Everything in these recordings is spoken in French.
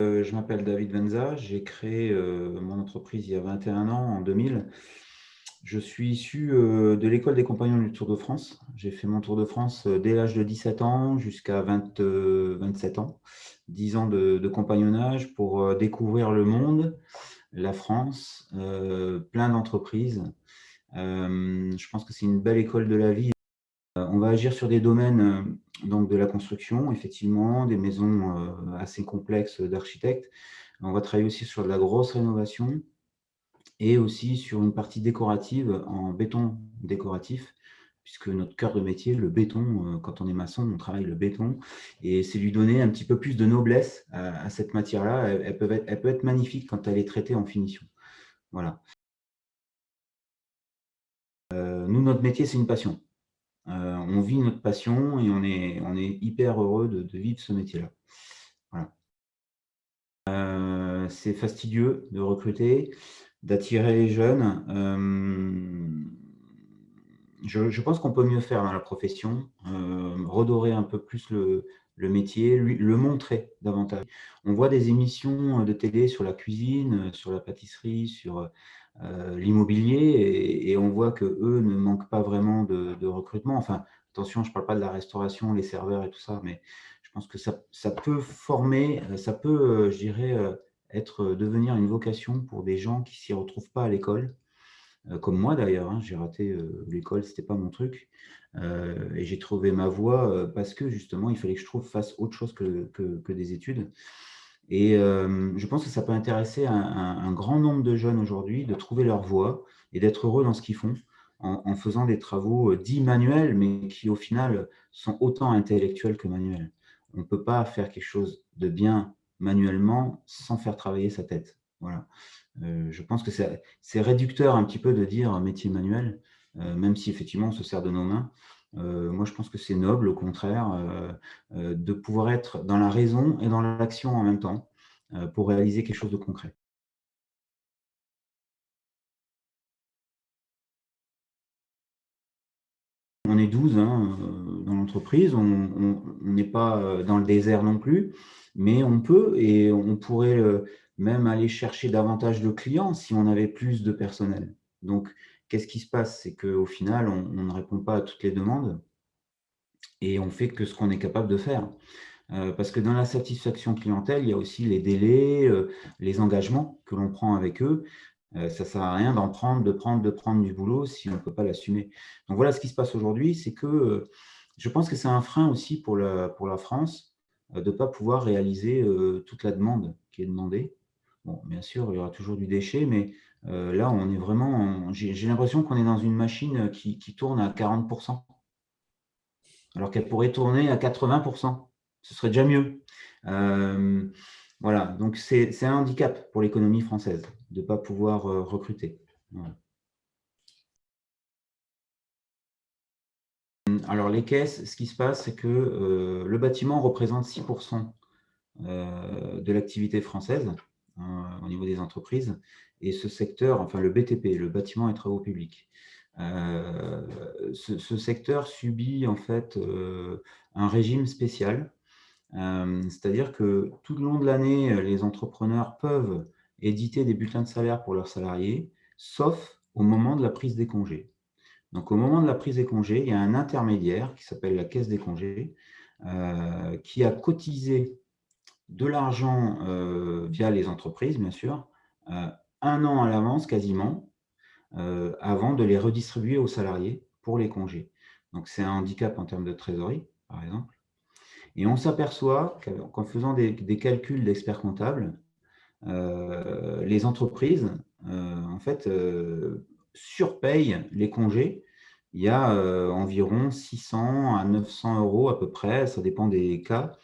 Je m'appelle David Venza, j'ai créé mon entreprise il y a 21 ans, en 2000. Je suis issu de l'école des compagnons du Tour de France. J'ai fait mon Tour de France dès l'âge de 17 ans jusqu'à 27 ans. 10 ans de compagnonnage pour découvrir le monde, la France, plein d'entreprises. Je pense que c'est une belle école de la vie. On va agir sur des domaines donc de la construction, effectivement, des maisons assez complexes d'architectes. On va travailler aussi sur de la grosse rénovation et aussi sur une partie décorative en béton décoratif, puisque notre cœur de métier, le béton, quand on est maçon, on travaille le béton, et c'est lui donner un petit peu plus de noblesse à cette matière-là. Elle peut être magnifique quand elle est traitée en finition. Voilà. Nous, notre métier, c'est une passion. On vit notre passion et on est hyper heureux de vivre ce métier-là. Voilà. C'est fastidieux de recruter, d'attirer les jeunes. Je pense qu'on peut mieux faire dans la profession, redorer un peu plus le métier, le montrer davantage. On voit des émissions de télé sur la cuisine, sur la pâtisserie, sur l'immobilier, et on voit qu'eux ne manquent pas vraiment de recrutement. Enfin, attention, je ne parle pas de la restauration, les serveurs et tout ça, mais je pense que ça peut former, ça peut, je dirais, devenir une vocation pour des gens qui ne s'y retrouvent pas à l'école, comme moi d'ailleurs, hein. J'ai raté l'école, c'était pas mon truc, et j'ai trouvé ma voie parce que justement, il fallait que je fasse autre chose que des études. Et je pense que ça peut intéresser un grand nombre de jeunes aujourd'hui de trouver leur voie et d'être heureux dans ce qu'ils font en faisant des travaux dits manuels, mais qui au final sont autant intellectuels que manuels. On ne peut pas faire quelque chose de bien manuellement sans faire travailler sa tête. Voilà. Je pense que c'est réducteur un petit peu de dire métier manuel, même si effectivement on se sert de nos mains. Moi, je pense que c'est noble, au contraire, de pouvoir être dans la raison et dans l'action en même temps, pour réaliser quelque chose de concret. On est 12, hein, dans l'entreprise, on n'est pas dans le désert non plus, mais on peut, et on pourrait même aller chercher davantage de clients si on avait plus de personnel. Donc, qu'est-ce qui se passe? C'est qu'au final, on ne répond pas à toutes les demandes et on fait que ce qu'on est capable de faire. Parce que dans la satisfaction clientèle, il y a aussi les délais, les engagements que l'on prend avec eux. Ça ne sert à rien d'en prendre, de prendre du boulot si on ne peut pas l'assumer. Donc voilà, ce qui se passe aujourd'hui, c'est que je pense que c'est un frein aussi pour la France, de ne pas pouvoir réaliser toute la demande qui est demandée. Bon, bien sûr, il y aura toujours du déchet, mais là, on est vraiment, j'ai l'impression qu'on est dans une machine qui tourne à 40%, alors qu'elle pourrait tourner à 80%. Ce serait déjà mieux. Euh, voilà, donc c'est un handicap pour l'économie française de ne pas pouvoir recruter. Voilà. Alors les caisses, ce qui se passe, c'est que le bâtiment représente 6% de l'activité française, au niveau des entreprises, et ce secteur, enfin le BTP, le bâtiment et travaux publics, ce secteur subit en fait un régime spécial. C'est-à-dire que tout le long de l'année, les entrepreneurs peuvent éditer des bulletins de salaire pour leurs salariés, sauf au moment de la prise des congés. Donc, au moment de la prise des congés, il y a un intermédiaire qui s'appelle la caisse des congés, qui a cotisé de l'argent via les entreprises, bien sûr, euh, un an à l'avance quasiment, avant de les redistribuer aux salariés pour les congés. Donc, c'est un handicap en termes de trésorerie, par exemple. Et on s'aperçoit qu'en faisant des calculs d'experts comptables, les entreprises, en fait, surpayent les congés. Il y a environ 600 à 900 euros à peu près, ça dépend des cas,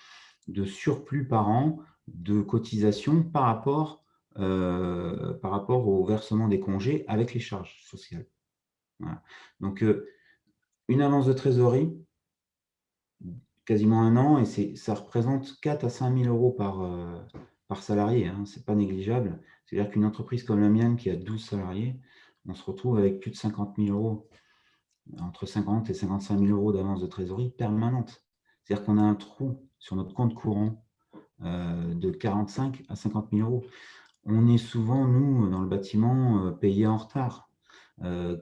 de surplus par an de cotisation par rapport au versement des congés avec les charges sociales. Voilà. Donc, une avance de trésorerie, quasiment un an, et ça représente 4 à 5 000 euros par salarié, hein, c'est pas négligeable. C'est-à-dire qu'une entreprise comme la mienne qui a 12 salariés, on se retrouve avec plus de 50 000 euros, entre 50 et 55 000 euros d'avance de trésorerie permanente. C'est-à-dire qu'on a un trou sur notre compte courant de 45 à 50 000 euros. On est souvent, nous, dans le bâtiment, payés en retard.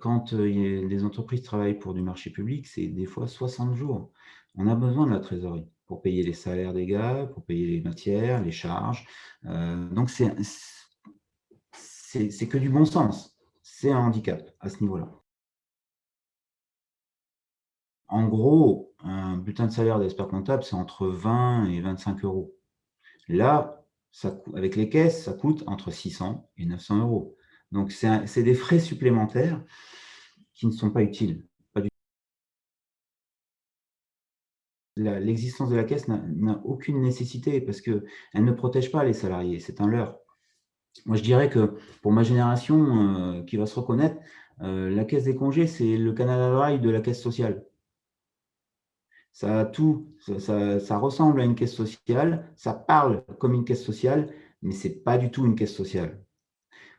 Quand les entreprises travaillent pour du marché public, c'est des fois 60 jours. On a besoin de la trésorerie pour payer les salaires des gars, pour payer les matières, les charges. Donc, c'est que du bon sens. C'est un handicap à ce niveau-là. En gros, un bulletin de salaire d'expert comptable, c'est entre 20 et 25 euros. Là, avec les caisses, ça coûte entre 600 et 900 euros. Donc, c'est des frais supplémentaires qui ne sont pas utiles. Pas du L'existence de la caisse n'a aucune nécessité parce qu'elle ne protège pas les salariés, c'est un leurre. Moi, je dirais que pour ma génération qui va se reconnaître, la caisse des congés, c'est le Canada Dry de la caisse sociale. Ça a tout, ça ressemble à une caisse sociale, ça parle comme une caisse sociale, mais ce n'est pas du tout une caisse sociale.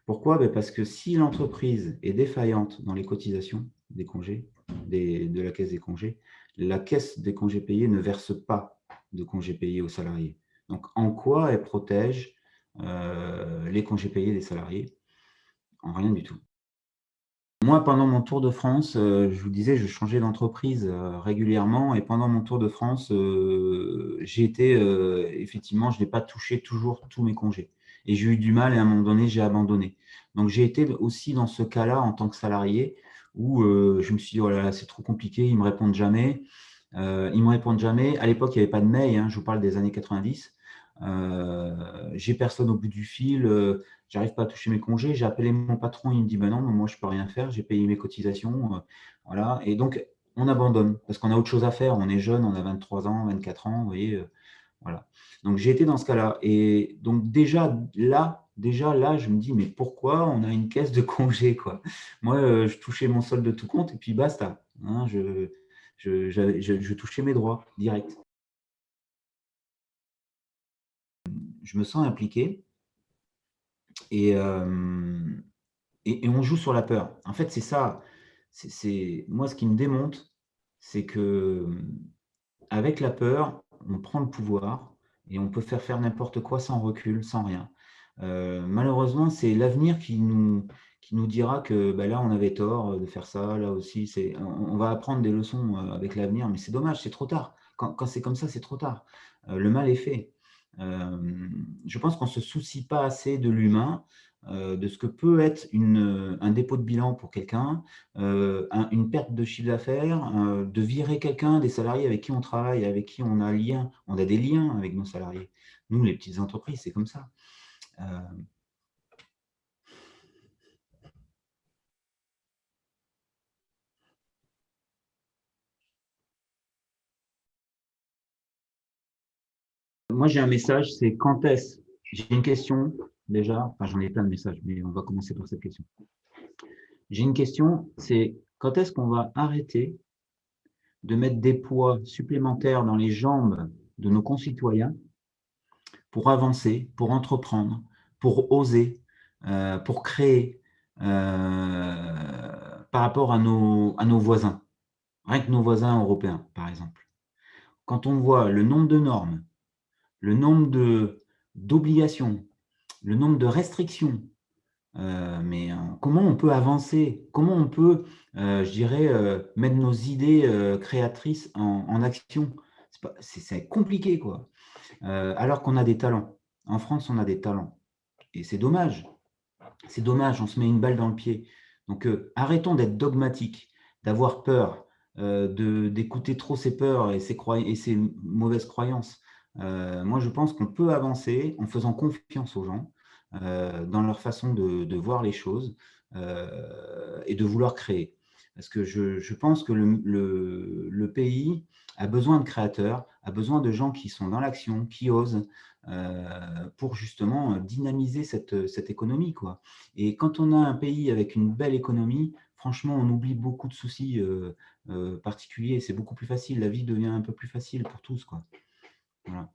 Pourquoi? Parce que si l'entreprise est défaillante dans les cotisations des congés, de la caisse des congés, la caisse des congés payés ne verse pas de congés payés aux salariés. Donc, en quoi elle protège les congés payés des salariés? En rien du tout. Moi, pendant mon tour de France, je vous disais, je changeais d'entreprise régulièrement et pendant mon tour de France, j'ai été effectivement, je n'ai pas touché toujours tous mes congés et j'ai eu du mal et à un moment donné, j'ai abandonné. Donc j'ai été aussi dans ce cas-là en tant que salarié où je me suis dit: «Oh là là, c'est trop compliqué, ils me répondent jamais». Ils me répondent jamais. À l'époque, il y avait pas de mail, hein, je vous parle des années 90. J'ai personne au bout du fil, j'arrive pas à toucher mes congés. J'ai appelé mon patron, il me dit: «Bah non, moi je peux rien faire, j'ai payé mes cotisations», voilà et donc on abandonne parce qu'on a autre chose à faire. On est jeune, on a 23 ans, 24 ans, vous voyez, voilà. Donc j'ai été dans ce cas-là et donc déjà là, je me dis: «Mais pourquoi on a une caisse de congé, quoi?» Moi, je touchais mon solde de tout compte et puis basta, hein, je touchais mes droits direct. Je me sens impliqué et hem et on joue sur la peur. En fait, c'est ça, c'est moi ce qui me démonte, c'est que, avec la peur, on prend le pouvoir et on peut faire n'importe quoi sans recul, sans rien. Malheureusement, c'est l'avenir qui nous dira que, bah, là, on avait tort, de faire ça, là aussi, on va apprendre des leçons, avec l'avenir, mais c'est dommage, c'est trop tard. Quand c'est comme ça, c'est trop tard. Le mal est fait. Je pense qu'on ne se soucie pas assez de l'humain, de ce que peut être un dépôt de bilan pour quelqu'un, une perte de chiffre d'affaires, de virer quelqu'un, des salariés avec qui on travaille, avec qui on a des liens avec nos salariés. Nous, les petites entreprises, c'est comme ça. Heu, Moi, j'ai un message, c'est quand est-ce j'ai une question déjà, enfin j'en ai plein de messages, mais on va commencer par cette question. J'ai une question, c'est quand est-ce qu'on va arrêter de mettre des poids supplémentaires dans les jambes de nos concitoyens pour avancer, pour entreprendre, pour oser, pour créer, par rapport à nos voisins, rien que nos voisins européens, par exemple. Quand on voit le nombre de normes, le nombre d'obligations, le nombre de restrictions, mais comment on peut avancer? Comment on peut, je dirais, mettre nos idées, créatrices en action? C'est compliqué, quoi, alors qu'on a des talents. En France, on a des talents et c'est dommage. C'est dommage, on se met une balle dans le pied. Donc, arrêtons d'être dogmatiques, d'avoir peur, d'écouter trop ses peurs et ses mauvaises croyances. Moi, je pense qu'on peut avancer en faisant confiance aux gens, dans leur façon de voir les choses, et de vouloir créer. Parce que je pense que le pays a besoin de créateurs, a besoin de gens qui sont dans l'action, qui osent, pour justement, dynamiser cette économie, quoi. Et quand on a un pays avec une belle économie, franchement, on oublie beaucoup de soucis, particuliers. C'est beaucoup plus facile. La vie devient un peu plus facile pour tous, quoi. Voilà.